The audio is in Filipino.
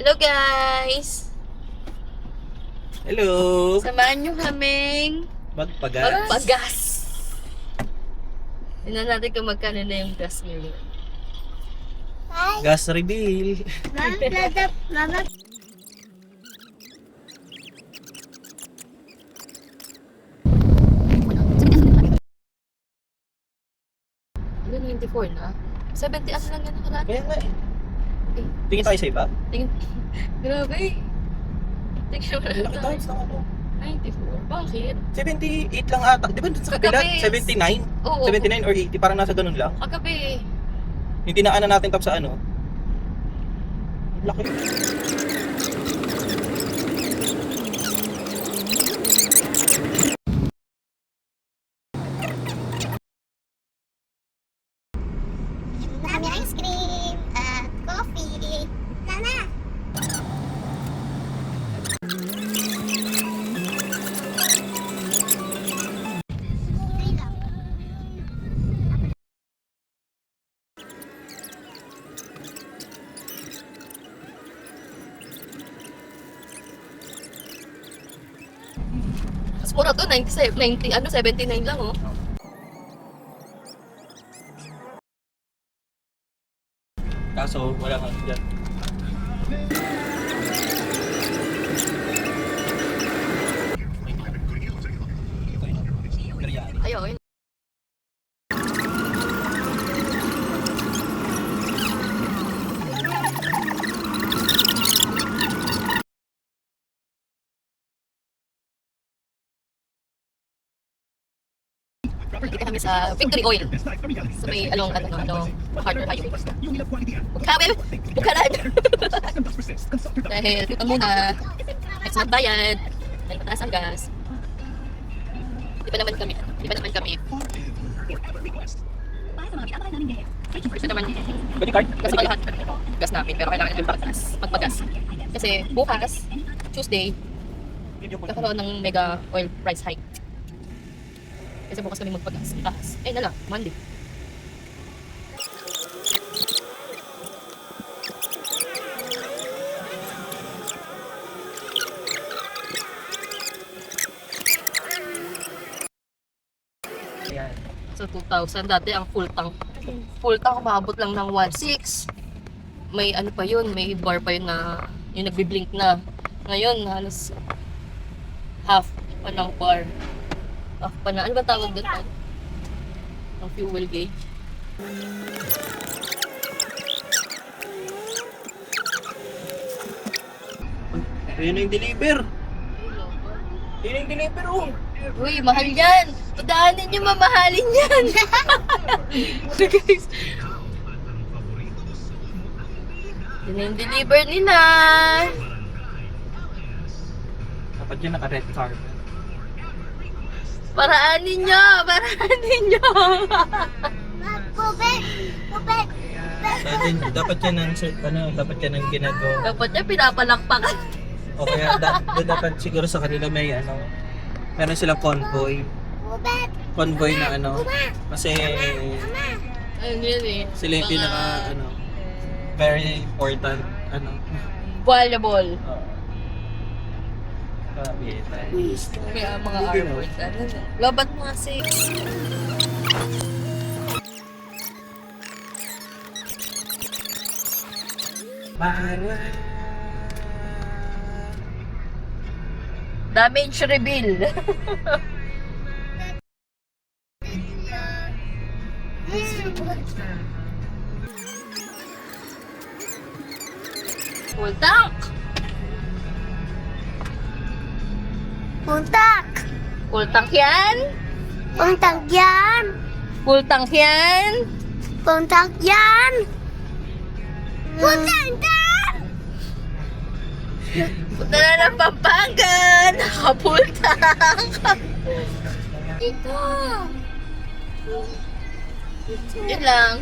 Hello guys! Hello! Samahan nyo kaming Magpagas. magpagas. Tingnan natin kung magkano na yung gas ngayon. Gas reveal. Mama, Ano, 94 na? 70 ano lang yan nakaraan? Kaya nga eh. Tingin tayo sa iba. Tingin. Grabe. Tingnan mo Laki tayo na. sa ano. 94? Bakit? 78 lang ata. Di ba dun sa kabila? Kagabi. 79? Oo. 79 or 80. Parang nasa ganun lang. Kagabi. Yung dinaanan natin tap sa ano. Laki. dami ice cream at coffee. Nana! Mas mura to, 97, 90, ano, 79 lang oh. Kaso wala nga dyan. Ayun. Dito kami sa Victory Oil. Sa may along Harder Highway. Bukaran! Dahil dito muna, next month bayad, dahil mataas ang gas. Di ba naman kami, First naman, Pwede card? gas pa lahat. Gas namin, pero kailangan namin magpagas. Kasi bukas, Tuesday, kakaroon ng mega oil price hike. Kasi bukas kami magpagas. Taas. Eh na lang, Monday. Ayan. So 2,000 dati ang full tank. Full tank umabot lang ng 1,600. May ano pa yun, may bar pa yun na yung nagbi-blink na. Ngayon, halos half pa ng bar. Half pa na. Ano ba tawag doon? Ang fuel gauge. Ayun na yung deliver. Ayun na yung deliver oh. Uy, mahal yan! Tudaanin nyo, mamahalin yan! So guys, yun na yung deliver nila! Dapat dyan naka-red carpet. Paraanin nyo! Paraanin nyo! Pubet! Pubet! Dapat yan dapat yan ang ginagawa. Dapat niya pinapalakpakan. O kaya dapat siguro sa kanila may meron silang convoy. Pubet! Convoy na kasi Ayun yun eh. sila yung pinaka very important Valuable. Kaya Kaya mga airports. Labat mo kasi. Damage reveal. Full tank. Puntak! Full tank yan. Puntak yan! Full tank yan. Puntak yan! Puntak yan! Punta na ng Pampanga. Naka-full tank. Ito! Yun lang.